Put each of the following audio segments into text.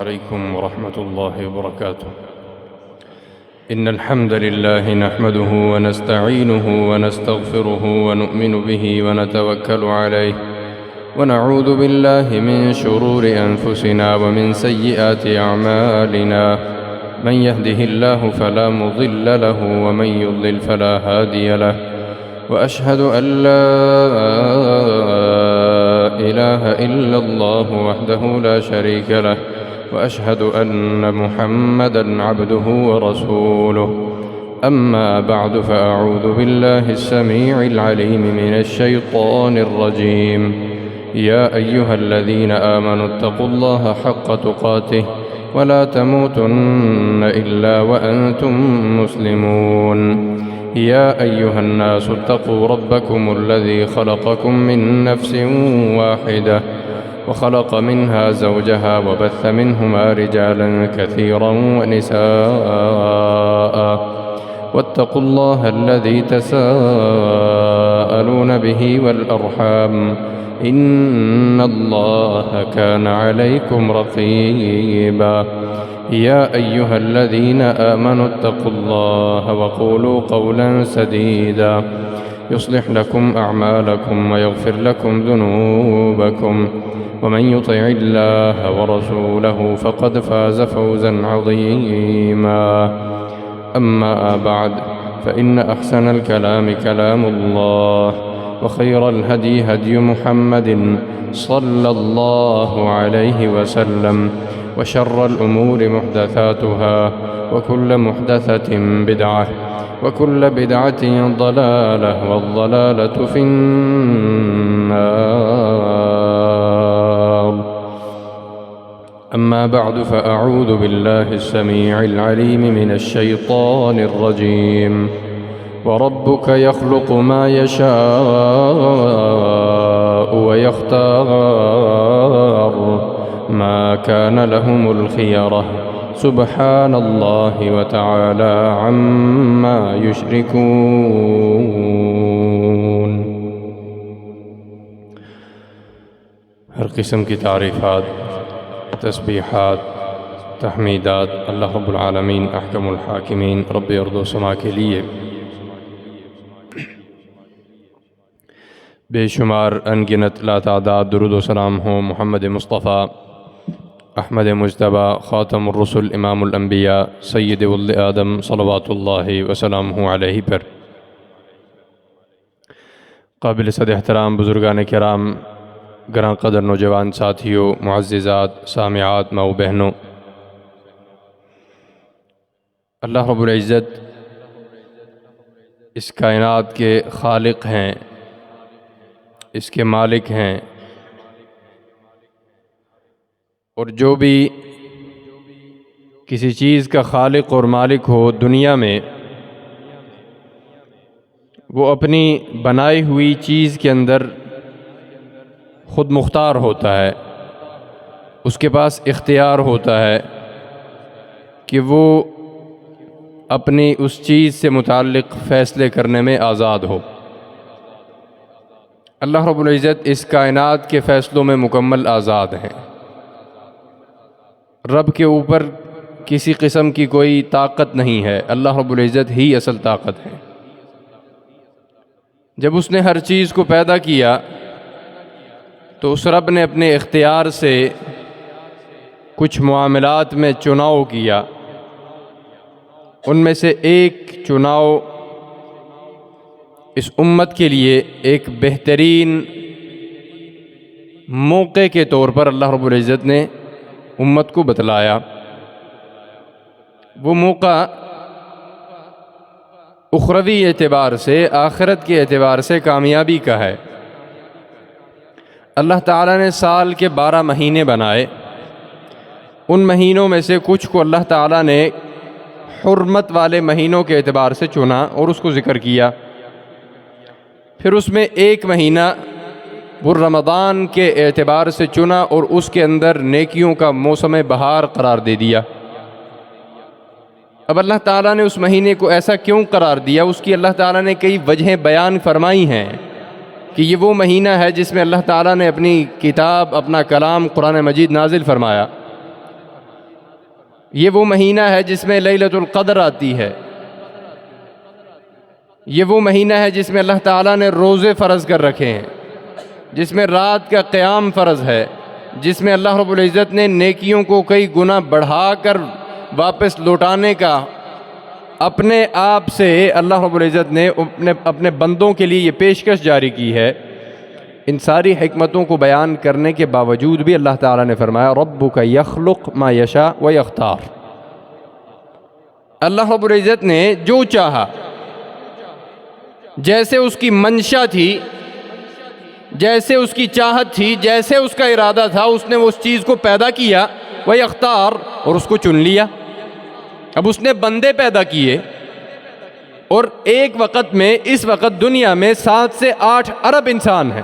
عليكم ورحمة الله وبركاته. إن الحمد لله نحمده ونستعينه ونستغفره ونؤمن به ونتوكل عليه ونعوذ بالله من شرور أنفسنا ومن سيئات أعمالنا. من يهده الله فلا مضل له ومن يضلل فلا هادي له، وأشهد أن لا إله إلا الله وحده لا شريك له، وأشهد أن محمدًا عبده ورسوله. أما بعد، فأعوذ بالله السميع العليم من الشيطان الرجيم. يا أيها الذين آمنوا اتقوا الله حق تقاته ولا تموتن إلا وأنتم مسلمون. يا أيها الناس اتقوا ربكم الذي خلقكم من نفس واحدة وخلق منها زوجها وبث منهما رجالا كثيرا ونساء، واتقوا الله الذي تساءلون به والأرحام، إن الله كان عليكم رقيبا. يا أيها الذين آمنوا اتقوا الله وقولوا قولا سديدا يصلح لكم أعمالكم ويغفر لكم ذنوبكم، ومن يطع الله ورسوله فقد فاز فوزا عظيما. أما بعد، فإن أحسن الكلام كلام الله، وخير الهدي هدي محمد صلى الله عليه وسلم، وشر الأمور محدثاتها، وكل محدثة بدعة، وكل بدعة ضلالة، والضلالة في النار. أما بعد، فأعوذ بالله السميع العليم من الشيطان الرجيم. وربك يخلق ما يشاء ويختار ما كان لهم الخيرة، سبحان الله وتعالى عما يشركون. ہر قسم کی تعریفات، تسبیحات، تحمیدات اللہ رب العالمین احکم الحاکمین رب ارض و سما کے لیے بے شمار انگنت لا تعداد درود و سلام ہوں محمد مصطفیٰ احمد مجتبیٰ خاتم الرسل امام الانبیاء سید ولد آدم صلوات اللہ وسلامہ علیہ پر۔ قابل صد احترام بزرگان کرام، گراں قدر نوجوان ساتھیوں، معززات، سامعات، ماؤ بہنوں، اللہ رب العزت اس کائنات کے خالق ہیں، اس کے مالک ہیں، اور جو بھی کسی چیز کا خالق اور مالک ہو دنیا میں، وہ اپنی بنائی ہوئی چیز کے اندر خود مختار ہوتا ہے، اس کے پاس اختیار ہوتا ہے کہ وہ اپنی اس چیز سے متعلق فیصلے کرنے میں آزاد ہو۔ اللہ رب العزت اس کائنات کے فیصلوں میں مکمل آزاد ہیں۔ رب کے اوپر کسی قسم کی کوئی طاقت نہیں ہے، اللہ رب العزت ہی اصل طاقت ہے۔ جب اس نے ہر چیز کو پیدا کیا تو اس رب نے اپنے اختیار سے کچھ معاملات میں چناؤ کیا، ان میں سے ایک چناؤ اس امت کے لیے ایک بہترین موقع کے طور پر اللہ رب العزت نے امت کو بتلایا۔ وہ موقع اخروی اعتبار سے، آخرت کے اعتبار سے کامیابی کا ہے۔ اللہ تعالیٰ نے سال کے 12 مہینے بنائے، ان مہینوں میں سے کچھ کو اللہ تعالیٰ نے حرمت والے مہینوں کے اعتبار سے چنا اور اس کو ذکر کیا۔ پھر اس میں ایک مہینہ وہ رمضان کے اعتبار سے چنا اور اس کے اندر نیکیوں کا موسم بہار قرار دے دیا۔ اب اللہ تعالیٰ نے اس مہینے کو ایسا کیوں قرار دیا، اس کی اللہ تعالیٰ نے کئی وجہیں بیان فرمائی ہیں کہ یہ وہ مہینہ ہے جس میں اللہ تعالیٰ نے اپنی کتاب، اپنا کلام قرآن مجید نازل فرمایا۔ یہ وہ مہینہ ہے جس میں لیلۃ القدر آتی ہے، یہ وہ مہینہ ہے جس میں اللہ تعالیٰ نے روزے فرض کر رکھے ہیں، جس میں رات کا قیام فرض ہے، جس میں اللہ رب العزت نے نیکیوں کو کئی گنا بڑھا کر واپس لوٹانے کا اپنے آپ سے اللہ رب العزت نے اپنے بندوں کے لیے یہ پیشکش جاری کی ہے۔ ان ساری حکمتوں کو بیان کرنے کے باوجود بھی اللہ تعالیٰ نے فرمایا ربک یخلق ما یشاء ویختار، اللہ رب العزت نے جو چاہا، جیسے اس کی منشا تھی، جیسے اس کی چاہت تھی، جیسے اس کا ارادہ تھا، اس نے اس چیز کو پیدا کیا ویختار، اور اس کو چن لیا۔ اب اس نے بندے پیدا کیے، اور ایک وقت میں اس وقت دنیا میں 7 سے 8 ارب انسان ہیں،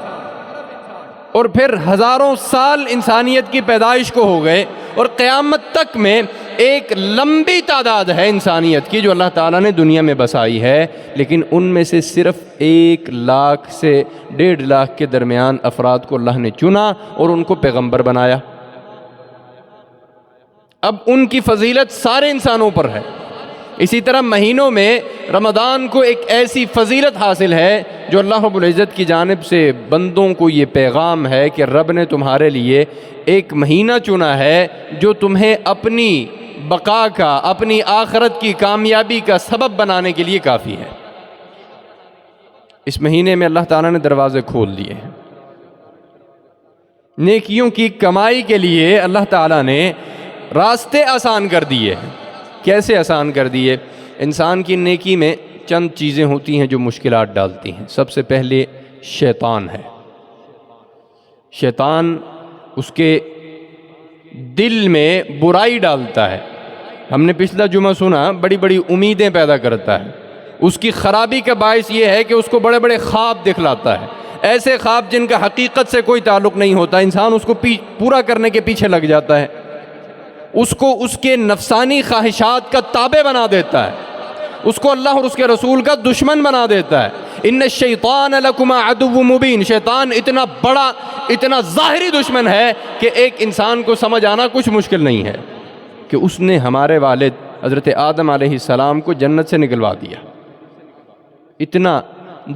اور پھر ہزاروں سال انسانیت کی پیدائش کو ہو گئے، اور قیامت تک میں ایک لمبی تعداد ہے انسانیت کی جو اللہ تعالیٰ نے دنیا میں بسائی ہے، لیکن ان میں سے صرف 1 لاکھ سے 1.5 لاکھ کے درمیان افراد کو اللہ نے چنا اور ان کو پیغمبر بنایا۔ اب ان کی فضیلت سارے انسانوں پر ہے۔ اسی طرح مہینوں میں رمضان کو ایک ایسی فضیلت حاصل ہے جو اللہ رب العزت کی جانب سے بندوں کو یہ پیغام ہے کہ رب نے تمہارے لیے ایک مہینہ چنا ہے جو تمہیں اپنی بقا کا، اپنی آخرت کی کامیابی کا سبب بنانے کے لیے کافی ہے۔ اس مہینے میں اللہ تعالیٰ نے دروازے کھول دیے ہیں، نیکیوں کی کمائی کے لیے اللہ تعالیٰ نے راستے آسان کر دیے ہیں۔ کیسے آسان کر دیے؟ انسان کی نیکی میں چند چیزیں ہوتی ہیں جو مشکلات ڈالتی ہیں۔ سب سے پہلے شیطان ہے۔ شیطان اس کے دل میں برائی ڈالتا ہے۔ ہم نے پچھلا جمعہ سنا، بڑی بڑی امیدیں پیدا کرتا ہے۔ اس کی خرابی کا باعث یہ ہے کہ اس کو بڑے بڑے خواب دکھلاتا ہے، ایسے خواب جن کا حقیقت سے کوئی تعلق نہیں ہوتا، انسان اس کو پورا کرنے کے پیچھے لگ جاتا ہے، اس کو اس کے نفسانی خواہشات کا تابع بنا دیتا ہے، اس کو اللہ اور اس کے رسول کا دشمن بنا دیتا ہے۔ ان الشیطان لکما عدو مبین، شیطان اتنا بڑا، اتنا ظاہری دشمن ہے کہ ایک انسان کو سمجھ آنا کچھ مشکل نہیں ہے کہ اس نے ہمارے والد حضرت آدم علیہ السلام کو جنت سے نکلوا دیا۔ اتنا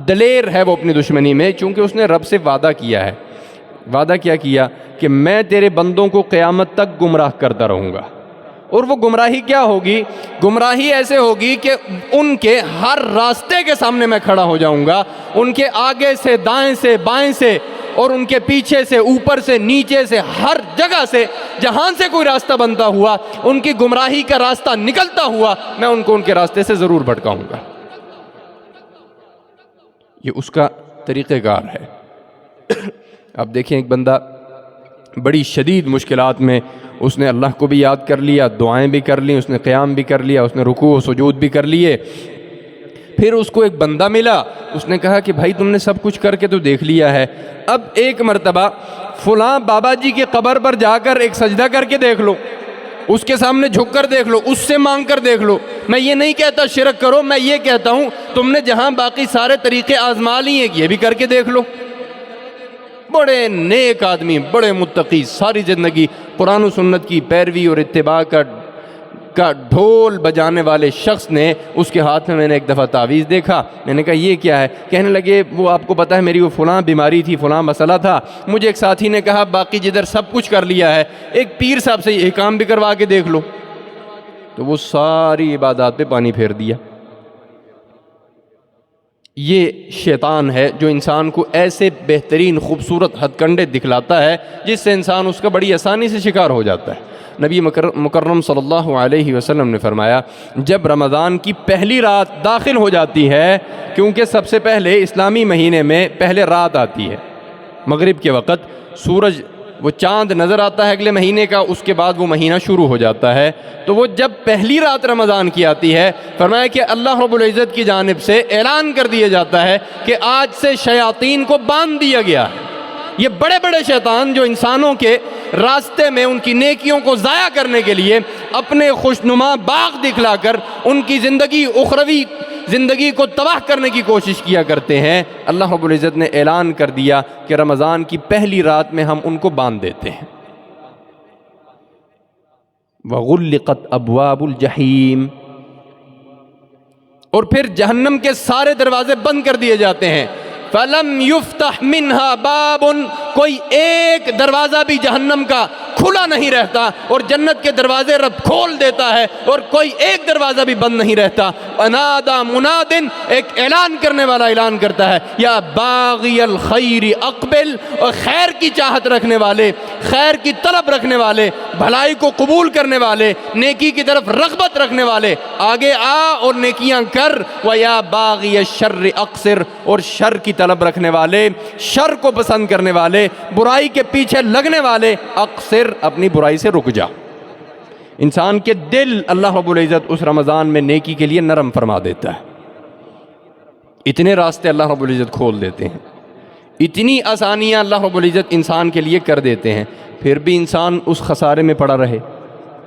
دلیر ہے وہ اپنی دشمنی میں، چونکہ اس نے رب سے وعدہ کیا ہے۔ وعدہ کیا کیا کہ میں تیرے بندوں کو قیامت تک گمراہ کرتا رہوں گا۔ اور وہ گمراہی کیا ہوگی؟ گمراہی ایسے ہوگی کہ ان کے ہر راستے کے سامنے میں کھڑا ہو جاؤں گا، ان کے آگے سے، دائیں سے، بائیں سے، اور ان کے پیچھے سے، اوپر سے، نیچے سے، ہر جگہ سے جہاں سے کوئی راستہ بنتا ہوا، ان کی گمراہی کا راستہ نکلتا ہوا، میں ان کو ان کے راستے سے ضرور بھٹکاؤں گا۔ یہ اس کا طریقہ کار ہے۔ اب دیکھیں، ایک بندہ بڑی شدید مشکلات میں، اس نے اللہ کو بھی یاد کر لیا، دعائیں بھی کر لیں، اس نے قیام بھی کر لیا، اس نے رکوع و سجود بھی کر لیے۔ پھر اس کو ایک بندہ ملا، اس نے کہا کہ بھائی تم نے سب کچھ کر کے تو دیکھ لیا ہے، اب ایک مرتبہ فلاں بابا جی کی قبر پر جا کر ایک سجدہ کر کے دیکھ لو، اس کے سامنے جھک کر دیکھ لو، اس سے مانگ کر دیکھ لو۔ میں یہ نہیں کہتا شرک کرو، میں یہ کہتا ہوں تم نے جہاں باقی سارے طریقے آزما لیے یہ بھی کر کے دیکھ لو۔ بڑے نیک آدمی، بڑے متقی، ساری زندگی قرآن و سنت کی پیروی اور اتباع کا ڈھول بجانے والے شخص نے، اس کے ہاتھ میں نے ایک دفعہ تعویذ دیکھا، میں نے کہا یہ کیا ہے؟ کہنے لگے وہ آپ کو پتہ ہے میری وہ فلاں بیماری تھی، فلاں مسئلہ تھا، مجھے ایک ساتھی نے کہا باقی جدھر سب کچھ کر لیا ہے، ایک پیر صاحب سے یہ کام بھی کروا کے دیکھ لو۔ تو وہ ساری عبادات پہ پانی پھیر دیا۔ یہ شیطان ہے جو انسان کو ایسے بہترین خوبصورت ہتھ کنڈے دکھلاتا ہے جس سے انسان اس کا بڑی آسانی سے شکار ہو جاتا ہے۔ نبی مکرم صلی اللہ علیہ وسلم نے فرمایا، جب رمضان کی پہلی رات داخل ہو جاتی ہے، کیونکہ سب سے پہلے اسلامی مہینے میں پہلے رات آتی ہے، مغرب کے وقت سورج، وہ چاند نظر آتا ہے اگلے مہینے کا، اس کے بعد وہ مہینہ شروع ہو جاتا ہے، تو وہ جب پہلی رات رمضان کی آتی ہے، فرمایا کہ اللہ رب العزت کی جانب سے اعلان کر دیا جاتا ہے کہ آج سے شیاطین کو باندھ دیا گیا ہے۔ یہ بڑے بڑے شیطان جو انسانوں کے راستے میں ان کی نیکیوں کو ضائع کرنے کے لیے اپنے خوشنما باغ دکھلا کر ان کی زندگی، اخروی زندگی کو تباہ کرنے کی کوشش کیا کرتے ہیں، اللہ رب العزت نے اعلان کر دیا کہ رمضان کی پہلی رات میں ہم ان کو باندھ دیتے ہیں۔ وغلقت ابواب الجحیم، اور پھر جہنم کے سارے دروازے بند کر دیے جاتے ہیں. فلم یفتح منہا باب، کوئی ایک دروازہ بھی جہنم کا کھلا نہیں رہتا، اور جنت کے دروازے رب کھول دیتا ہے اور کوئی ایک دروازہ بھی بند نہیں رہتا. انادا منادن، ایک اعلان کرنے والا اعلان کرتا ہے، یا باغی الخیر اقبل، اور خیر کی چاہت رکھنے والے، خیر کی طلب رکھنے والے، بھلائی کو قبول کرنے والے، نیکی کی طرف رغبت رکھنے والے، آگے آ اور نیکیاں کر. ویا باغی الشر اقصر، اور شر کی طلب رکھنے والے، شر کو پسند کرنے والے، برائی کے پیچھے لگنے والے، اقصر، اپنی برائی سے رک جا. انسان کے دل اللہ رب العزت اس رمضان میں نیکی کے لیے نرم فرما دیتا ہے. اتنے راستے اللہ رب العزت کھول دیتے ہیں، اتنی آسانیاں اللہ رب العزت انسان کے لیے کر دیتے ہیں، پھر بھی انسان اس خسارے میں پڑا رہے.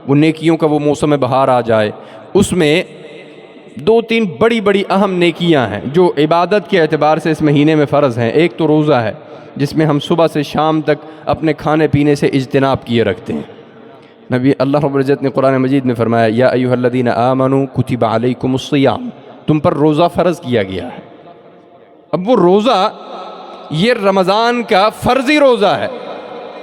وہ نیکیوں کا وہ موسم بہار آ جائے، اس میں دو تین بڑی بڑی اہم نیکیاں ہیں جو عبادت کے اعتبار سے اس مہینے میں فرض ہیں. ایک تو روزہ ہے، جس میں ہم صبح سے شام تک اپنے کھانے پینے سے اجتناب کیے رکھتے ہیں. نبی اللہ رب العزت نے قرآن مجید میں فرمایا، یا ایھا الذین آمنوا کتب علیکم الصیام، تم پر روزہ فرض کیا گیا ہے. اب وہ روزہ یہ رمضان کا فرضی روزہ ہے،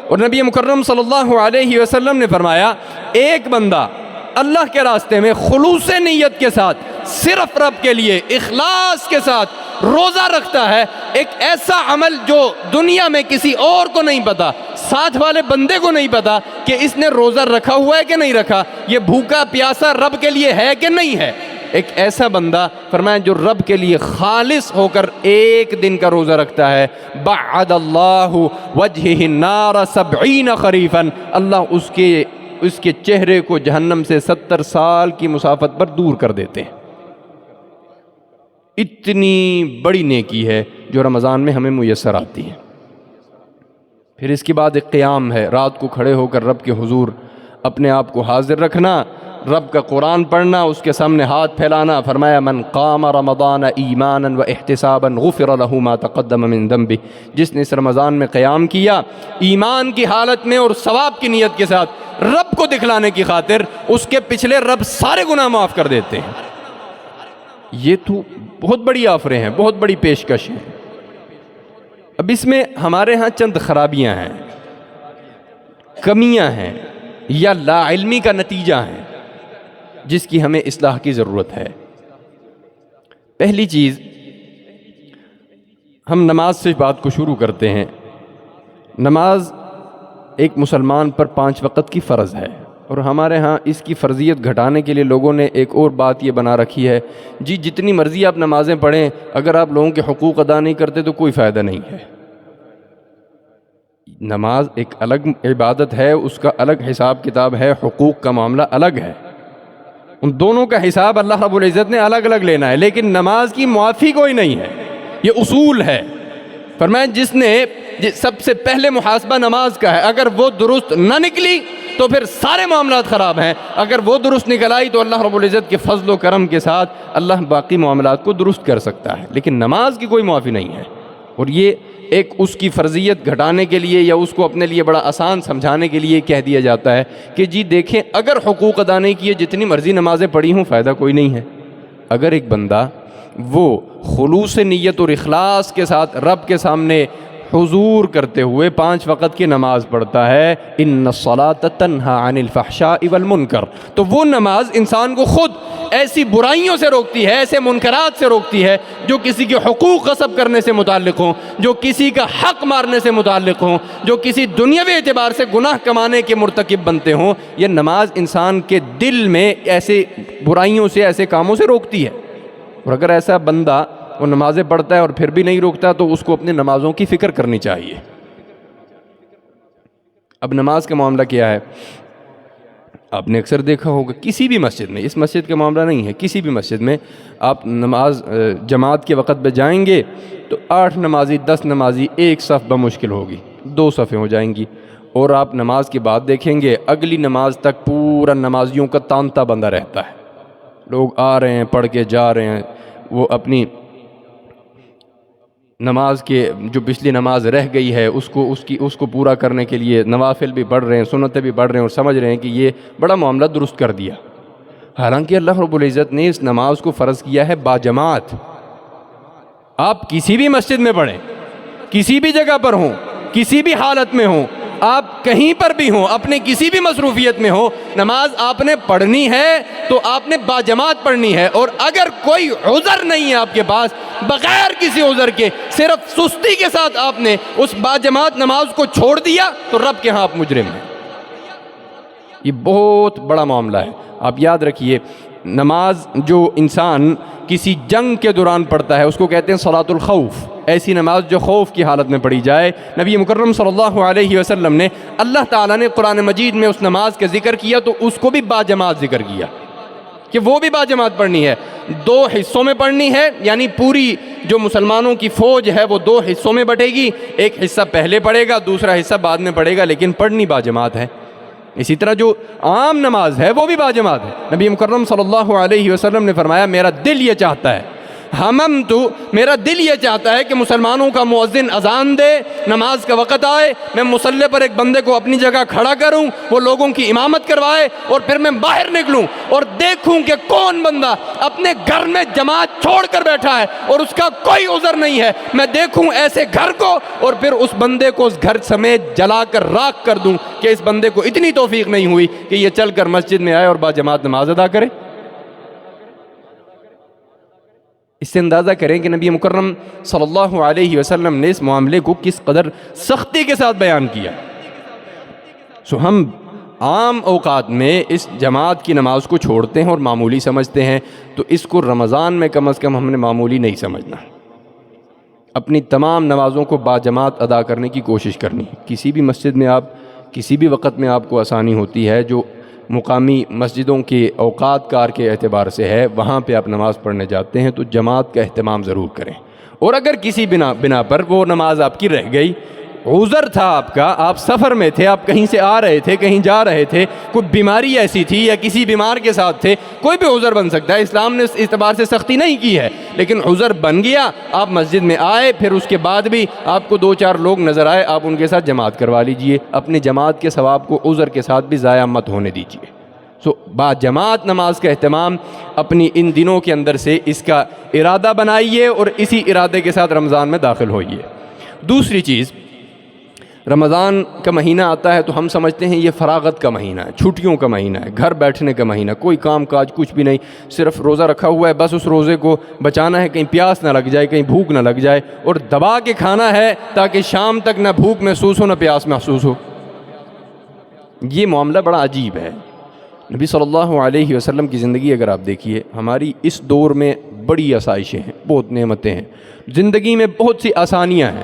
اور نبی مکرم صلی اللہ علیہ وسلم نے فرمایا، ایک بندہ اللہ کے راستے میں خلوص نیت کے ساتھ، صرف رب کے لیے اخلاص کے ساتھ روزہ رکھتا ہے، ایک ایسا عمل جو دنیا میں کسی اور کو نہیں پتا، ساتھ والے بندے کو نہیں پتا کہ اس نے روزہ رکھا ہوا ہے کہ نہیں رکھا، یہ بھوکا پیاسا رب کے لیے ہے کہ نہیں ہے. ایک ایسا بندہ فرمایا جو رب کے لیے خالص ہو کر ایک دن کا روزہ رکھتا ہے، بعد اللہ وجہہ النار 70 خریفا، اللہ اس کے چہرے کو جہنم سے 70 سال کی مسافت پر دور کر دیتے ہیں. اتنی بڑی نیکی ہے جو رمضان میں ہمیں میسر آتی ہے. پھر اس کے بعد ایک قیام ہے، رات کو کھڑے ہو کر رب کے حضور اپنے آپ کو حاضر رکھنا، رب کا قرآن پڑھنا، اس کے سامنے ہاتھ پھیلانا. فرمایا، من قام رمضان ایمانا و احتسابا غفر له ما تقدم من ذنبه، جس نے اس رمضان میں قیام کیا ایمان کی حالت میں اور ثواب کی نیت کے ساتھ، رب کو دکھلانے کی خاطر، اس کے پچھلے رب سارے گناہ معاف کر دیتے ہیں. یہ تو بہت بڑی آفریں ہیں، بہت بڑی پیشکش ہیں. اب اس میں ہمارے ہاں چند خرابیاں ہیں، کمیاں ہیں، یا لا علمی کا نتیجہ ہیں جس کی ہمیں اصلاح کی ضرورت ہے. پہلی چیز، ہم نماز سے بات کو شروع کرتے ہیں. نماز ایک مسلمان پر 5 وقت کی فرض ہے، اور ہمارے ہاں اس کی فرضیت گھٹانے کے لیے لوگوں نے ایک اور بات یہ بنا رکھی ہے، جی جتنی مرضی آپ نمازیں پڑھیں، اگر آپ لوگوں کے حقوق ادا نہیں کرتے تو کوئی فائدہ نہیں ہے. نماز ایک الگ عبادت ہے، اس کا الگ حساب کتاب ہے، حقوق کا معاملہ الگ ہے، ان دونوں کا حساب اللہ رب العزت نے الگ الگ لینا ہے. لیکن نماز کی معافی کوئی نہیں ہے، یہ اصول ہے. فرمایا جس نے سب سے پہلے محاسبہ نماز کا ہے، اگر وہ درست نہ نکلی تو پھر سارے معاملات خراب ہیں، اگر وہ درست نکل آئی تو اللہ رب العزت کے فضل و کرم کے ساتھ اللہ باقی معاملات کو درست کر سکتا ہے. لیکن نماز کی کوئی معافی نہیں ہے. اور یہ ایک اس کی فرضیت گھٹانے کے لیے یا اس کو اپنے لیے بڑا آسان سمجھانے کے لیے کہہ دیا جاتا ہے کہ جی دیکھیں، اگر حقوق ادا نہیں کیے، جتنی مرضی نمازیں پڑھی ہوں، فائدہ کوئی نہیں ہے. اگر ایک بندہ وہ خلوص نیت اور اخلاص کے ساتھ رب کے سامنے حضور کرتے ہوئے 5 وقت کی نماز پڑھتا ہے، ان الصلاۃ تنہی عن الفحشاء والمنکر، تو وہ نماز انسان کو خود ایسی برائیوں سے روکتی ہے، ایسے منکرات سے روکتی ہے جو کسی کے حقوق غصب کرنے سے متعلق ہوں، جو کسی کا حق مارنے سے متعلق ہوں، جو کسی دنیاوی اعتبار سے گناہ کمانے کے مرتکب بنتے ہوں. یہ نماز انسان کے دل میں ایسے برائیوں سے، ایسے کاموں سے روکتی ہے. اور اگر ایسا بندہ وہ نمازیں پڑھتا ہے اور پھر بھی نہیں روکتا تو اس کو اپنی نمازوں کی فکر کرنی چاہیے. اب نماز کا معاملہ کیا ہے؟ آپ نے اکثر دیکھا ہوگا کسی بھی مسجد میں، اس مسجد کا معاملہ نہیں ہے، کسی بھی مسجد میں آپ نماز جماعت کے وقت پہ جائیں گے تو 8 نمازی 10 نمازی ایک صف بمشکل ہوگی، 2 صفیں ہو جائیں گی. اور آپ نماز کے بعد دیکھیں گے اگلی نماز تک پورا نمازیوں کا تانتا بندہ رہتا ہے. لوگ آ رہے ہیں، پڑھ کے جا رہے ہیں، وہ اپنی نماز کے جو پچھلی نماز رہ گئی ہے اس کو پورا کرنے کے لیے نوافل بھی پڑھ رہے ہیں، سنتیں بھی پڑھ رہے ہیں اور سمجھ رہے ہیں کہ یہ بڑا معاملہ درست کر دیا، حالانکہ اللہ رب العزت نے اس نماز کو فرض کیا ہے باجماعت۔ آپ کسی بھی مسجد میں پڑھیں، کسی بھی جگہ پر ہوں، کسی بھی حالت میں ہوں، آپ کہیں پر بھی ہوں، اپنے کسی بھی مصروفیت میں ہو، نماز آپ نے پڑھنی ہے تو آپ نے باجماعت پڑھنی ہے۔ اور اگر کوئی عذر نہیں ہے آپ کے پاس، بغیر کسی عذر کے صرف سستی کے ساتھ آپ نے اس باجماعت نماز کو چھوڑ دیا تو رب کے ہاں آپ مجرم ہیں۔ یہ بہت بڑا معاملہ ہے۔ آپ یاد رکھیے، نماز جو انسان کسی جنگ کے دوران پڑھتا ہے اس کو کہتے ہیں صلاۃ الخوف، ایسی نماز جو خوف کی حالت میں پڑھی جائے۔ نبی مکرم صلی اللہ علیہ وسلم نے، اللہ تعالیٰ نے قرآن مجید میں اس نماز کا ذکر کیا تو اس کو بھی باجماعت ذکر کیا کہ وہ بھی باجماعت پڑھنی ہے، 2 حصوں میں پڑھنی ہے، یعنی پوری جو مسلمانوں کی فوج ہے وہ 2 حصوں میں بٹے گی، ایک حصہ پہلے پڑھے گا، دوسرا حصہ بعد میں پڑھے گا، لیکن پڑھنی باجماعت ہے۔ اسی طرح جو عام نماز ہے وہ بھی باجماعت ہے۔ نبی مکرم صلی اللہ علیہ وسلم نے فرمایا، میرا دل یہ چاہتا ہے، میرا دل یہ چاہتا ہے کہ مسلمانوں کا مؤذن اذان دے، نماز کا وقت آئے، میں مصلی پر ایک بندے کو اپنی جگہ کھڑا کروں، وہ لوگوں کی امامت کروائے، اور پھر میں باہر نکلوں اور دیکھوں کہ کون بندہ اپنے گھر میں جماعت چھوڑ کر بیٹھا ہے اور اس کا کوئی عذر نہیں ہے، میں دیکھوں ایسے گھر کو اور پھر اس بندے کو اس گھر سمیت جلا کر راکھ کر دوں کہ اس بندے کو اتنی توفیق نہیں ہوئی کہ یہ چل کر مسجد میں آئے اور باجماعت نماز ادا کرے۔ اس سے اندازہ کریں کہ نبی مکرم صلی اللہ علیہ وسلم نے اس معاملے کو کس قدر سختی کے ساتھ بیان کیا۔ ہم عام اوقات میں اس جماعت کی نماز کو چھوڑتے ہیں اور معمولی سمجھتے ہیں، تو اس کو رمضان میں کم از کم ہم نے معمولی نہیں سمجھنا، اپنی تمام نمازوں کو باجماعت ادا کرنے کی کوشش کرنی۔ کسی بھی مسجد میں آپ کسی بھی وقت میں آپ کو آسانی ہوتی ہے، جو مقامی مسجدوں کے اوقات کار کے اعتبار سے ہے، وہاں پہ آپ نماز پڑھنے جاتے ہیں تو جماعت کا اہتمام ضرور کریں۔ اور اگر کسی بنا پر وہ نماز آپ کی رہ گئی، عذر تھا آپ کا، آپ سفر میں تھے، آپ کہیں سے آ رہے تھے، کہیں جا رہے تھے، کوئی بیماری ایسی تھی یا کسی بیمار کے ساتھ تھے، کوئی بھی عذر بن سکتا ہے، اسلام نے اس اعتبار سے سختی نہیں کی ہے، لیکن عذر بن گیا، آپ مسجد میں آئے، پھر اس کے بعد بھی آپ کو 2-4 لوگ نظر آئے، آپ ان کے ساتھ جماعت کروا لیجئے، اپنی جماعت کے ثواب کو عذر کے ساتھ بھی ضائع مت ہونے دیجئے۔ باجماعت نماز کا اہتمام اپنی ان دنوں کے اندر سے اس کا ارادہ بنائیے اور اسی ارادے کے ساتھ رمضان میں داخل ہوئیے۔ دوسری چیز، رمضان کا مہینہ آتا ہے تو ہم سمجھتے ہیں یہ فراغت کا مہینہ ہے، چھٹیوں کا مہینہ ہے، گھر بیٹھنے کا مہینہ، کوئی کام کاج کچھ بھی نہیں، صرف روزہ رکھا ہوا ہے، بس اس روزے کو بچانا ہے، کہیں پیاس نہ لگ جائے، کہیں بھوک نہ لگ جائے، اور دبا کے کھانا ہے تاکہ شام تک نہ بھوک محسوس ہو نہ پیاس محسوس ہو۔ یہ معاملہ بڑا عجیب ہے۔ نبی صلی اللہ علیہ وسلم کی زندگی اگر آپ دیکھیے، ہماری اس دور میں بڑی آسائشیں ہیں، بہت نعمتیں ہیں، زندگی میں بہت سی آسانیاں ہیں۔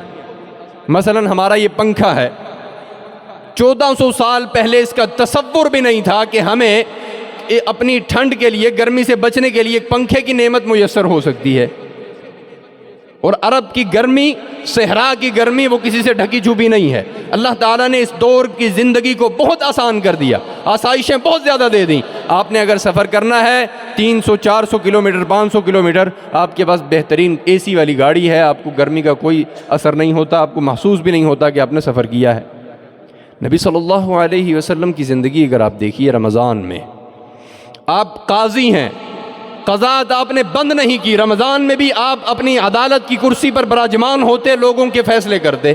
مثلا ہمارا یہ پنکھا ہے، 1400 سال پہلے اس کا تصور بھی نہیں تھا کہ ہمیں اپنی ٹھنڈ کے لیے، گرمی سے بچنے کے لیے ایک پنکھے کی نعمت میسر ہو سکتی ہے۔ اور عرب کی گرمی، صحرا کی گرمی، وہ کسی سے ڈھکی چھپی نہیں ہے۔ اللہ تعالیٰ نے اس دور کی زندگی کو بہت آسان کر دیا، آسائشیں بہت زیادہ دے دیں۔ آپ نے اگر سفر کرنا ہے 300-400 کلومیٹر، 500 کلومیٹر، آپ کے پاس بہترین اے سی والی گاڑی ہے، آپ کو گرمی کا کوئی اثر نہیں ہوتا، آپ کو محسوس بھی نہیں ہوتا کہ آپ نے سفر کیا ہے۔ نبی صلی اللہ علیہ وسلم کی زندگی اگر آپ دیکھیے، رمضان میں آپ قاضی ہیں، قضات آپ نے بند نہیں کی، رمضان میں بھی آپ اپنی عدالت کی کرسی پر براجمان ہوتے، لوگوں کے فیصلے کرتے۔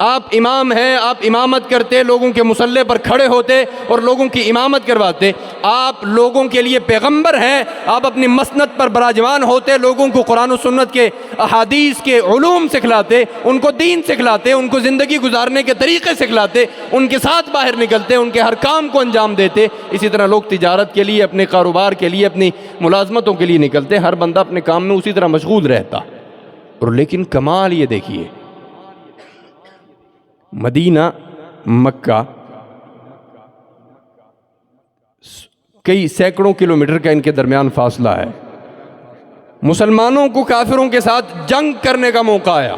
آپ امام ہیں، آپ امامت کرتے، لوگوں کے مصلی پر کھڑے ہوتے اور لوگوں کی امامت کرواتے۔ آپ لوگوں کے لیے پیغمبر ہیں، آپ اپنی مسند پر براجمان ہوتے، لوگوں کو قرآن و سنت کے احادیث کے علوم سکھلاتے، ان کو دین سکھلاتے، ان کو زندگی گزارنے کے طریقے سکھلاتے، ان کے ساتھ باہر نکلتے، ان کے ہر کام کو انجام دیتے۔ اسی طرح لوگ تجارت کے لیے، اپنے کاروبار کے لیے، اپنی ملازمتوں کے لیے نکلتے، ہر بندہ اپنے کام میں اسی طرح مشغول رہتا۔ اور لیکن کمال یہ دیکھیے، مدینہ مکہ کئی سینکڑوں کلومیٹر کا ان کے درمیان فاصلہ ہے، مسلمانوں کو کافروں کے ساتھ جنگ کرنے کا موقع آیا،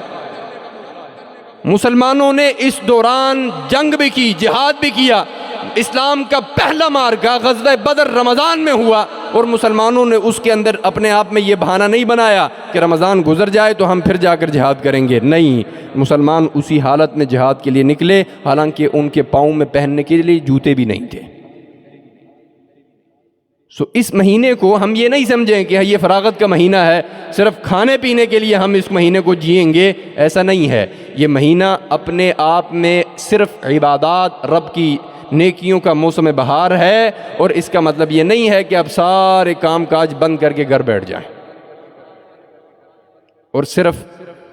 مسلمانوں نے اس دوران جنگ بھی کی، جہاد بھی کیا۔ اسلام کا پہلا معرکہ غزوہ بدر رمضان میں ہوا، اور مسلمانوں نے اس کے اندر اپنے آپ میں یہ بہانہ نہیں بنایا کہ رمضان گزر جائے تو ہم پھر جا کر جہاد کریں گے، نہیں، مسلمان اسی حالت میں جہاد کے لیے نکلے حالانکہ ان کے پاؤں میں پہننے کے لیے جوتے بھی نہیں تھے۔ اس مہینے کو ہم یہ نہیں سمجھیں کہ یہ فراغت کا مہینہ ہے، صرف کھانے پینے کے لیے ہم اس مہینے کو جئیں گے، ایسا نہیں ہے۔ یہ مہینہ اپنے آپ میں صرف عبادات، رب کی نیکیوں کا موسم بہار ہے، اور اس کا مطلب یہ نہیں ہے کہ آپ سارے کام کاج بند کر کے گھر بیٹھ جائیں اور صرف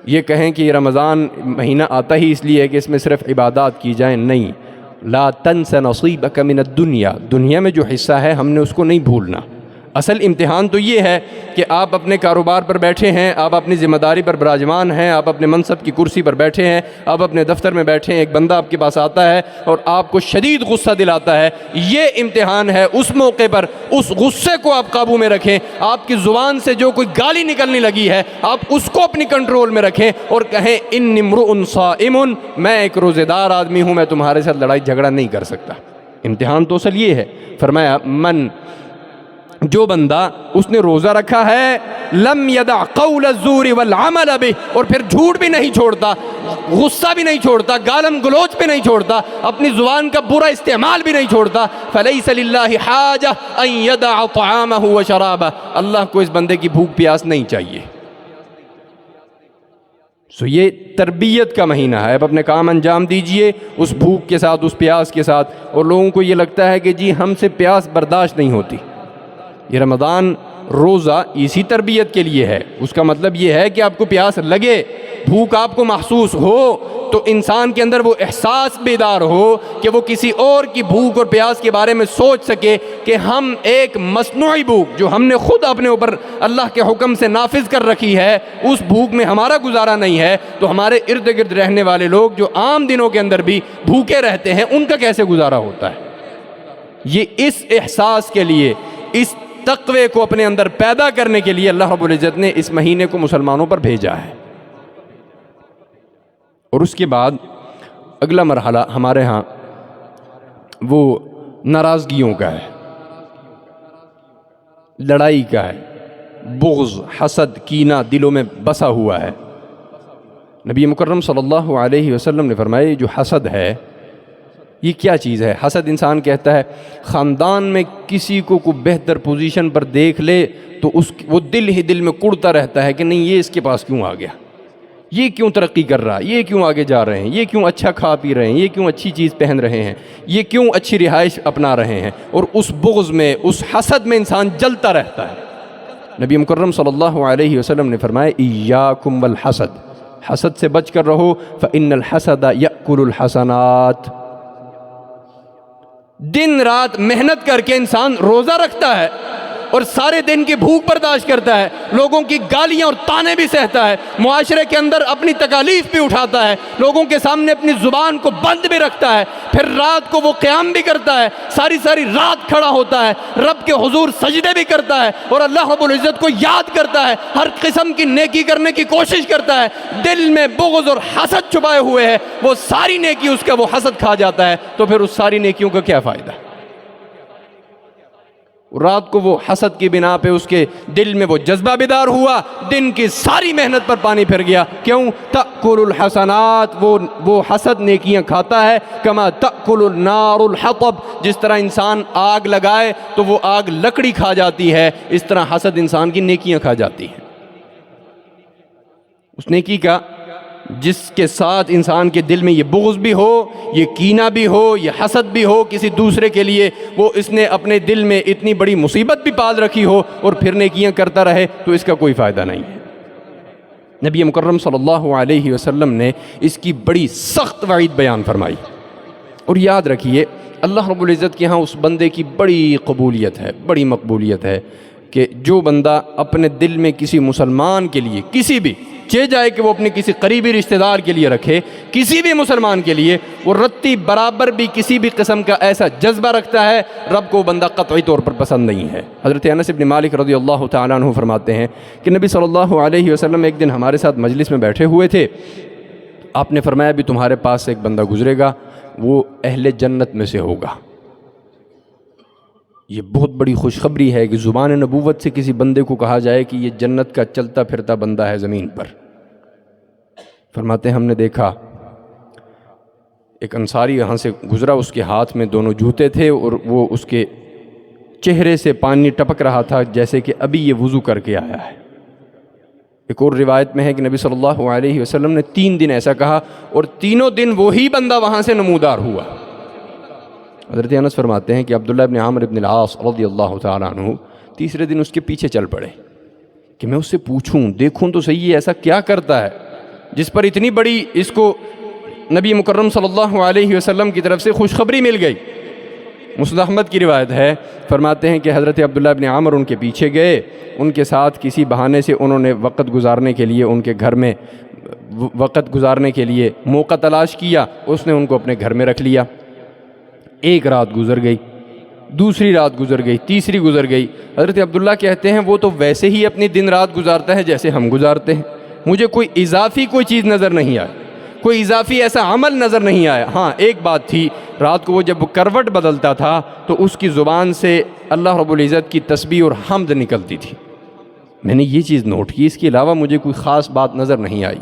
یہ کہیں کہ یہ رمضان مہینہ آتا ہی اس لیے ہے کہ اس میں صرف عبادات کی جائیں، نہیں۔ لا تنس نصیبک من الدنیا، دنیا میں جو حصہ ہے ہم نے اس کو نہیں بھولنا۔ اصل امتحان تو یہ ہے کہ آپ اپنے کاروبار پر بیٹھے ہیں، آپ اپنی ذمہ داری پر براجمان ہیں، آپ اپنے منصب کی کرسی پر بیٹھے ہیں، آپ اپنے دفتر میں بیٹھے ہیں، ایک بندہ آپ کے پاس آتا ہے اور آپ کو شدید غصہ دلاتا ہے، یہ امتحان ہے۔ اس موقع پر اس غصے کو آپ قابو میں رکھیں، آپ کی زبان سے جو کوئی گالی نکلنے لگی ہے آپ اس کو اپنی کنٹرول میں رکھیں اور کہیں انی امرؤ صائم، میں ایک روزے دار آدمی ہوں، میں تمہارے ساتھ لڑائی جھگڑا نہیں کر سکتا۔ امتحان تو اصل یہ ہے۔ فرمایا جو بندہ اس نے روزہ رکھا ہے، لم یدع قول الزور والعمل به، اور پھر جھوٹ بھی نہیں چھوڑتا، غصہ بھی نہیں چھوڑتا، گالم گلوچ بھی نہیں چھوڑتا، اپنی زبان کا برا استعمال بھی نہیں چھوڑتا، فلیس للہ حاجہ ان یدع طعامہ وشرابہ، اللہ کو اس بندے کی بھوک پیاس نہیں چاہیے۔ یہ تربیت کا مہینہ ہے، اب اپنے کام انجام دیجئے اس بھوک کے ساتھ، اس پیاس کے ساتھ۔ اور لوگوں کو یہ لگتا ہے کہ جی ہم سے پیاس برداشت نہیں ہوتی، یہ رمضان روزہ اسی تربیت کے لیے ہے۔ اس کا مطلب یہ ہے کہ آپ کو پیاس لگے، بھوک آپ کو محسوس ہو، تو انسان کے اندر وہ احساس بیدار ہو کہ وہ کسی اور کی بھوک اور پیاس کے بارے میں سوچ سکے کہ ہم ایک مصنوعی بھوک جو ہم نے خود اپنے اوپر اللہ کے حکم سے نافذ کر رکھی ہے، اس بھوک میں ہمارا گزارا نہیں ہے، تو ہمارے ارد گرد رہنے والے لوگ جو عام دنوں کے اندر بھی بھوکے رہتے ہیں ان کا کیسے گزارا ہوتا ہے۔ یہ اس احساس کے لیے، اس تقوی کو اپنے اندر پیدا کرنے کے لیے اللہ رب العزت نے اس مہینے کو مسلمانوں پر بھیجا ہے۔ اور اس کے بعد اگلا مرحلہ ہمارے ہاں وہ ناراضگیوں کا ہے، لڑائی کا ہے، بغض، حسد، کینہ دلوں میں بسا ہوا ہے۔ نبی مکرم صلی اللہ علیہ وسلم نے فرمایا جو حسد ہے یہ کیا چیز ہے؟ حسد انسان کہتا ہے خاندان میں کسی کو بہتر پوزیشن پر دیکھ لے تو وہ دل ہی دل میں کڑتا رہتا ہے کہ نہیں یہ اس کے پاس کیوں آ گیا، یہ کیوں ترقی کر رہا ہے، یہ کیوں آگے جا رہے ہیں، یہ کیوں اچھا کھا پی رہے ہیں، یہ کیوں اچھی چیز پہن رہے ہیں، یہ کیوں اچھی رہائش اپنا رہے ہیں، اور اس بغض میں، اس حسد میں انسان جلتا رہتا ہے۔ نبی مکرم صلی اللہ علیہ وسلم نے فرمایا ایاکم والحسد، حسد سے بچ کر رہو، فإن الحسد یأکل الحسنات۔ دن رات محنت کر کے انسان روزہ رکھتا ہے اور سارے دن کی بھوک برداشت کرتا ہے، لوگوں کی گالیاں اور طعنے بھی سہتا ہے، معاشرے کے اندر اپنی تکالیف بھی اٹھاتا ہے، لوگوں کے سامنے اپنی زبان کو بند بھی رکھتا ہے، پھر رات کو وہ قیام بھی کرتا ہے، ساری رات کھڑا ہوتا ہے، رب کے حضور سجدے بھی کرتا ہے اور اللہ رب العزت کو یاد کرتا ہے، ہر قسم کی نیکی کرنے کی کوشش کرتا ہے، دل میں بغض اور حسد چھپائے ہوئے ہے، وہ ساری نیکی اس کا وہ حسد کھا جاتا ہے، تو پھر اس ساری نیکیوں کا کیا فائدہ؟ رات کو وہ حسد کی بنا پہ اس کے دل میں وہ جذبہ بیدار ہوا، دن کی ساری محنت پر پانی پھر گیا۔ کیوں؟ تأکل الحسنات، وہ حسد نیکیاں کھاتا ہے، کما تأکل النار الحطب، جس طرح انسان آگ لگائے تو وہ آگ لکڑی کھا جاتی ہے، اس طرح حسد انسان کی نیکیاں کھا جاتی ہیں۔ اس نیکی کا جس کے ساتھ انسان کے دل میں یہ بغض بھی ہو، یہ کینہ بھی ہو، یہ حسد بھی ہو کسی دوسرے کے لیے، وہ اس نے اپنے دل میں اتنی بڑی مصیبت بھی پال رکھی ہو اور پھر نیکیاں کرتا رہے تو اس کا کوئی فائدہ نہیں ہے۔ نبی مکرم صلی اللہ علیہ وسلم نے اس کی بڑی سخت وعید بیان فرمائی۔ اور یاد رکھیے اللہ رب العزت کے ہاں اس بندے کی بڑی قبولیت ہے، بڑی مقبولیت ہے کہ جو بندہ اپنے دل میں کسی مسلمان کے لیے، کسی بھی چاہے جائے کہ وہ اپنے کسی قریبی رشتہ دار کے لیے رکھے، کسی بھی مسلمان کے لیے وہ رتی برابر بھی کسی بھی قسم کا ایسا جذبہ رکھتا ہے، رب کو بندہ قطعی طور پر پسند نہیں ہے۔ حضرت انس بن مالک رضی اللہ تعالیٰ عنہ فرماتے ہیں کہ نبی صلی اللہ علیہ وسلم ایک دن ہمارے ساتھ مجلس میں بیٹھے ہوئے تھے، آپ نے فرمایا بھی تمہارے پاس سے ایک بندہ گزرے گا، وہ اہل جنت میں سے ہوگا۔ یہ بہت بڑی خوشخبری ہے کہ زبان نبوت سے کسی بندے کو کہا جائے کہ یہ جنت کا چلتا پھرتا بندہ ہے زمین پر۔ فرماتے ہیں ہم نے دیکھا ایک انصاری یہاں سے گزرا، اس کے ہاتھ میں دونوں جوتے تھے اور وہ اس کے چہرے سے پانی ٹپک رہا تھا جیسے کہ ابھی یہ وضو کر کے آیا ہے۔ ایک اور روایت میں ہے کہ نبی صلی اللہ علیہ وسلم نے 3 دن ایسا کہا اور تینوں دن وہی بندہ وہاں سے نمودار ہوا۔ حضرت انس فرماتے ہیں کہ عبداللہ ابن عامر ابن العاص رضی اللہ تعالیٰ عنہ تیسرے دن اس کے پیچھے چل پڑے کہ میں اس سے پوچھوں، دیکھوں تو صحیح ایسا کیا کرتا ہے جس پر اتنی بڑی اس کو نبی مکرم صلی اللہ علیہ وسلم کی طرف سے خوشخبری مل گئی۔ مسند احمد کی روایت ہے، فرماتے ہیں کہ حضرت عبداللہ ابن عامر ان کے پیچھے گئے، ان کے ساتھ کسی بہانے سے انہوں نے وقت گزارنے کے لیے ان کے گھر میں وقت گزارنے کے لیے موقع تلاش کیا، اس نے ان کو اپنے گھر میں رکھ لیا۔ ایک رات گزر گئی، دوسری رات گزر گئی، تیسری گزر گئی۔ حضرت عبداللہ کہتے ہیں وہ تو ویسے ہی اپنی دن رات گزارتا ہے جیسے ہم گزارتے ہیں، مجھے کوئی اضافی کوئی چیز نظر نہیں آئی، کوئی اضافی ایسا عمل نظر نہیں آیا۔ ہاں ایک بات تھی، رات کو وہ جب کروٹ بدلتا تھا تو اس کی زبان سے اللہ رب العزت کی تسبیح اور حمد نکلتی تھی، میں نے یہ چیز نوٹ کی، اس کے علاوہ مجھے کوئی خاص بات نظر نہیں آئی۔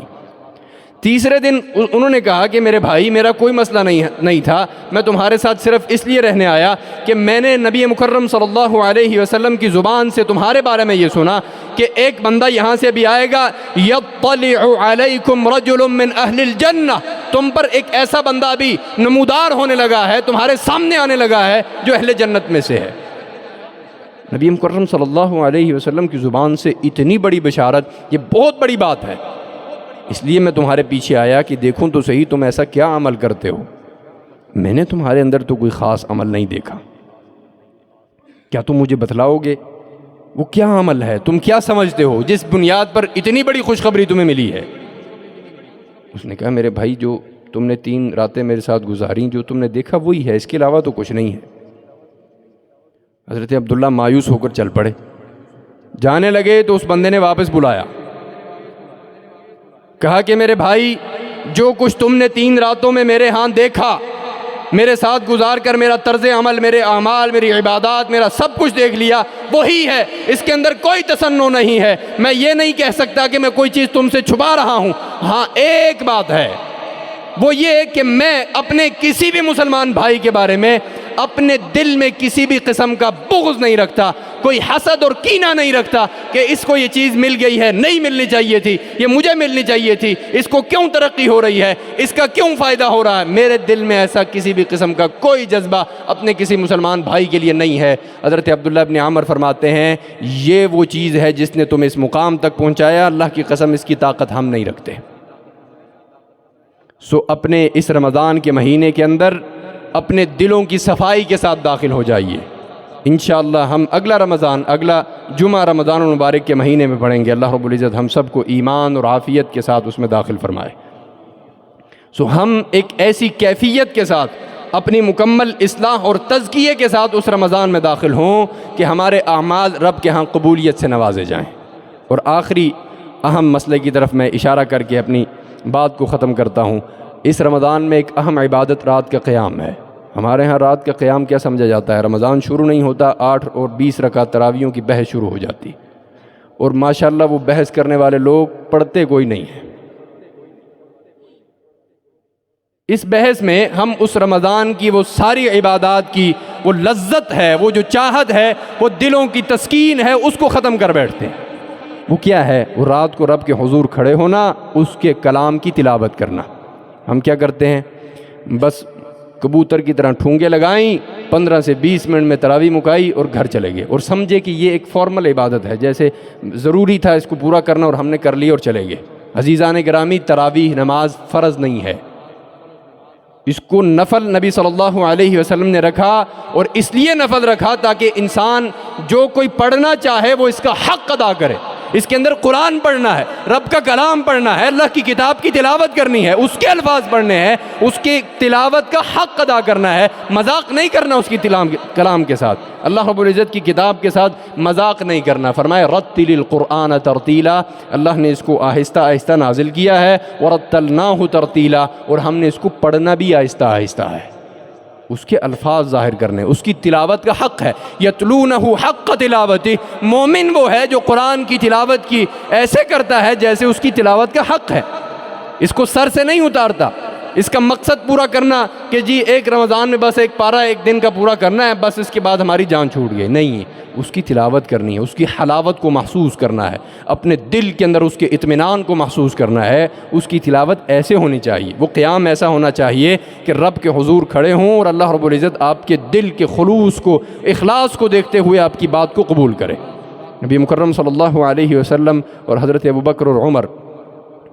تیسرے دن انہوں نے کہا کہ میرے بھائی میرا کوئی مسئلہ نہیں تھا، میں تمہارے ساتھ صرف اس لیے رہنے آیا کہ میں نے نبی مکرم صلی اللہ علیہ وسلم کی زبان سے تمہارے بارے میں یہ سنا کہ ایک بندہ یہاں سے بھی آئے گا، یطلع علیکم رجل من اہل الجنہ، تم پر ایک ایسا بندہ بھی نمودار ہونے لگا ہے، تمہارے سامنے آنے لگا ہے جو اہل جنت میں سے ہے۔ نبی مکرم صلی اللہ علیہ وسلم کی زبان سے اتنی بڑی بشارت، یہ بہت بڑی بات ہے، اس لیے میں تمہارے پیچھے آیا کہ دیکھوں تو صحیح تم ایسا کیا عمل کرتے ہو۔ میں نے تمہارے اندر تو کوئی خاص عمل نہیں دیکھا، کیا تم مجھے بتلاؤ گے وہ کیا عمل ہے، تم کیا سمجھتے ہو جس بنیاد پر اتنی بڑی خوشخبری تمہیں ملی ہے؟ اس نے کہا میرے بھائی جو تم نے 3 راتیں میرے ساتھ گزاری، جو تم نے دیکھا وہی ہے، اس کے علاوہ تو کچھ نہیں ہے۔ حضرت عبداللہ مایوس ہو کر چل پڑے، جانے لگے تو اس بندے نے واپس بلایا، کہا کہ میرے بھائی جو کچھ تم نے 3 راتوں میں میرے ہاں دیکھا، میرے ساتھ گزار کر میرا طرز عمل، میرے اعمال، میری عبادات، میرا سب کچھ دیکھ لیا، وہی ہے، اس کے اندر کوئی تصنع نہیں ہے، میں یہ نہیں کہہ سکتا کہ میں کوئی چیز تم سے چھپا رہا ہوں۔ ہاں ایک بات ہے، وہ یہ کہ میں اپنے کسی بھی مسلمان بھائی کے بارے میں اپنے دل میں کسی بھی قسم کا بغض نہیں رکھتا، کوئی حسد اور کینہ نہیں رکھتا کہ اس کو یہ چیز مل گئی ہے، نہیں ملنی چاہیے تھی، یہ مجھے ملنی چاہیے تھی، اس کو کیوں ترقی ہو رہی ہے، اس کا کیوں فائدہ ہو رہا ہے۔ میرے دل میں ایسا کسی بھی قسم کا کوئی جذبہ اپنے کسی مسلمان بھائی کے لیے نہیں ہے۔ حضرت عبداللہ ابن عامر فرماتے ہیں یہ وہ چیز ہے جس نے تمہیں اس مقام تک پہنچایا، اللہ کی قسم اس کی طاقت ہم نہیں رکھتے۔ سو اپنے اس رمضان کے مہینے کے اندر اپنے دلوں کی صفائی کے ساتھ داخل ہو جائیے۔ انشاءاللہ ہم اگلا رمضان، اگلا جمعہ رمضان المبارک کے مہینے میں پڑھیں گے۔ اللہ رب العزت ہم سب کو ایمان اور عافیت کے ساتھ اس میں داخل فرمائے۔ سو ہم ایک ایسی کیفیت کے ساتھ اپنی مکمل اصلاح اور تزکیے کے ساتھ اس رمضان میں داخل ہوں کہ ہمارے اعمال رب کے ہاں قبولیت سے نوازے جائیں۔ اور آخری اہم مسئلے کی طرف میں اشارہ کر کے اپنی بات کو ختم کرتا ہوں۔ اس رمضان میں ایک اہم عبادت رات کا قیام ہے۔ ہمارے ہاں رات کا قیام کیا سمجھا جاتا ہے؟ رمضان شروع نہیں ہوتا 8 اور 20 رکعت تراویحوں کی بحث شروع ہو جاتی، اور ماشاءاللہ وہ بحث کرنے والے لوگ پڑھتے کوئی نہیں ہیں۔ اس بحث میں ہم اس رمضان کی وہ ساری عبادات کی وہ لذت ہے، وہ جو چاہت ہے، وہ دلوں کی تسکین ہے، اس کو ختم کر بیٹھتے ہیں۔ وہ کیا ہے؟ وہ رات کو رب کے حضور کھڑے ہونا، اس کے کلام کی تلاوت کرنا۔ ہم کیا کرتے ہیں؟ بس کبوتر کی طرح ٹھونگے لگائیں، 15 سے 20 منٹ میں تراویح مکائی اور گھر چلے گئے، اور سمجھے کہ یہ ایک فارمل عبادت ہے، جیسے ضروری تھا اس کو پورا کرنا اور ہم نے کر لیا اور چلے گئے۔ عزیزان گرامی، تراویح نماز فرض نہیں ہے، اس کو نفل نبی صلی اللہ علیہ وسلم نے رکھا، اور اس لیے نفل رکھا تاکہ انسان جو کوئی پڑھنا چاہے وہ اس کا حق ادا کرے۔ اس کے اندر قرآن پڑھنا ہے، رب کا کلام پڑھنا ہے، اللہ کی کتاب کی تلاوت کرنی ہے، اس کے الفاظ پڑھنے ہیں، اس کی تلاوت کا حق ادا کرنا ہے، مذاق نہیں کرنا اس کی کلام کے ساتھ، اللہ رب العزت کی کتاب کے ساتھ مذاق نہیں کرنا۔ فرمایا رتل القرآن ترتیلا، اللہ نے اس کو آہستہ آہستہ نازل کیا ہے، ورتلناہ ترتیلا، اور ہم نے اس کو پڑھنا بھی آہستہ آہستہ ہے۔ اس کے الفاظ ظاہر کرنے، اس کی تلاوت کا حق ہے۔ یتلونہ حق تلاوتہ، مومن وہ ہے جو قرآن کی تلاوت کی ایسے کرتا ہے جیسے اس کی تلاوت کا حق ہے، اس کو سر سے نہیں اتارتا۔ اس کا مقصد پورا کرنا کہ جی ایک رمضان میں بس ایک پارہ ایک دن کا پورا کرنا ہے، بس اس کے بعد ہماری جان چھوٹ گئی، نہیں، اس کی تلاوت کرنی ہے، اس کی حلاوت کو محسوس کرنا ہے، اپنے دل کے اندر اس کے اطمینان کو محسوس کرنا ہے۔ اس کی تلاوت ایسے ہونی چاہیے، وہ قیام ایسا ہونا چاہیے کہ رب کے حضور کھڑے ہوں اور اللہ رب العزت آپ کے دل کے خلوص کو، اخلاص کو دیکھتے ہوئے آپ کی بات کو قبول کرے۔ نبی مکرم صلی اللہ علیہ وسلم اور حضرت ابوبکر اور عمر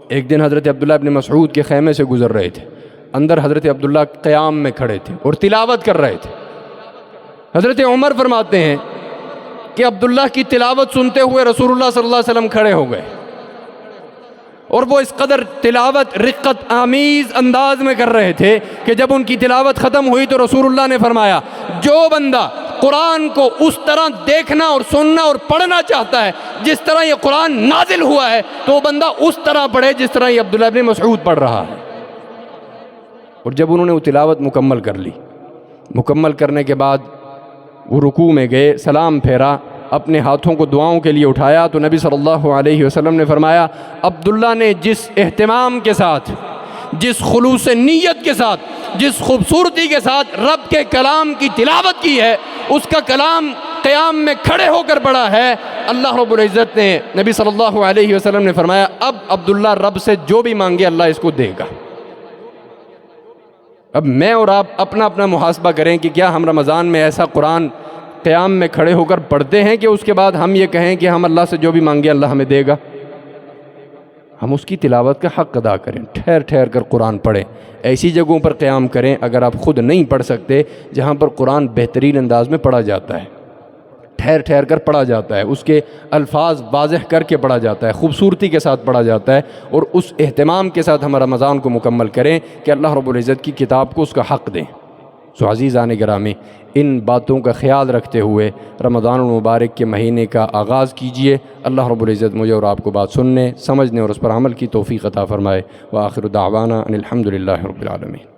ایک دن حضرت عبداللہ ابن مسعود کے خیمے سے گزر رہے تھے، اندر حضرت عبداللہ قیام میں کھڑے تھے اور تلاوت کر رہے تھے۔ حضرت عمر فرماتے ہیں کہ عبداللہ کی تلاوت سنتے ہوئے رسول اللہ صلی اللہ علیہ وسلم کھڑے ہو گئے، اور وہ اس قدر تلاوت رقت آمیز انداز میں کر رہے تھے کہ جب ان کی تلاوت ختم ہوئی تو رسول اللہ نے فرمایا، جو بندہ قرآن کو اس طرح دیکھنا اور سننا اور پڑھنا چاہتا ہے جس طرح یہ قرآن نازل ہوا ہے، تو وہ بندہ اس طرح پڑھے جس طرح یہ عبداللہ ابن مسعود پڑھ رہا ہے۔ اور جب انہوں نے وہ تلاوت مکمل کر لی، مکمل کرنے کے بعد وہ رکوع میں گئے، سلام پھیرا، اپنے ہاتھوں کو دعاؤں کے لیے اٹھایا تو نبی صلی اللہ علیہ وسلم نے فرمایا، عبداللہ نے جس اہتمام کے ساتھ، جس خلوص نیت کے ساتھ، جس خوبصورتی کے ساتھ رب کے کلام کی تلاوت کی ہے، اس کا کلام قیام میں کھڑے ہو کر پڑھا ہے، اللہ رب العزت نے، نبی صلی اللہ علیہ وسلم نے فرمایا، اب عبداللہ رب سے جو بھی مانگے اللہ اس کو دے گا۔ اب میں اور آپ اپنا اپنا محاسبہ کریں کہ کیا ہم رمضان میں ایسا قرآن قیام میں کھڑے ہو کر پڑھتے ہیں کہ اس کے بعد ہم یہ کہیں کہ ہم اللہ سے جو بھی مانگے اللہ ہمیں دے گا؟ ہم اس کی تلاوت کا حق ادا کریں، ٹھہر ٹھہر کر قرآن پڑھیں، ایسی جگہوں پر قیام کریں اگر آپ خود نہیں پڑھ سکتے جہاں پر قرآن بہترین انداز میں پڑھا جاتا ہے، ٹھہر ٹھہر کر پڑھا جاتا ہے، اس کے الفاظ واضح کر کے پڑھا جاتا ہے، خوبصورتی کے ساتھ پڑھا جاتا ہے، اور اس اہتمام کے ساتھ ہم رمضان کو مکمل کریں کہ اللہ رب العزت کی کتاب کو اس کا حق دیں۔ سو عزیزان گرامی، ان باتوں کا خیال رکھتے ہوئے رمضان المبارک کے مہینے کا آغاز کیجئے۔ اللہ رب العزت مجھے اور آپ کو بات سننے، سمجھنے اور اس پر عمل کی توفیق عطا فرمائے۔ وآخر دعوانا ان الحمد للہ رب العالمین۔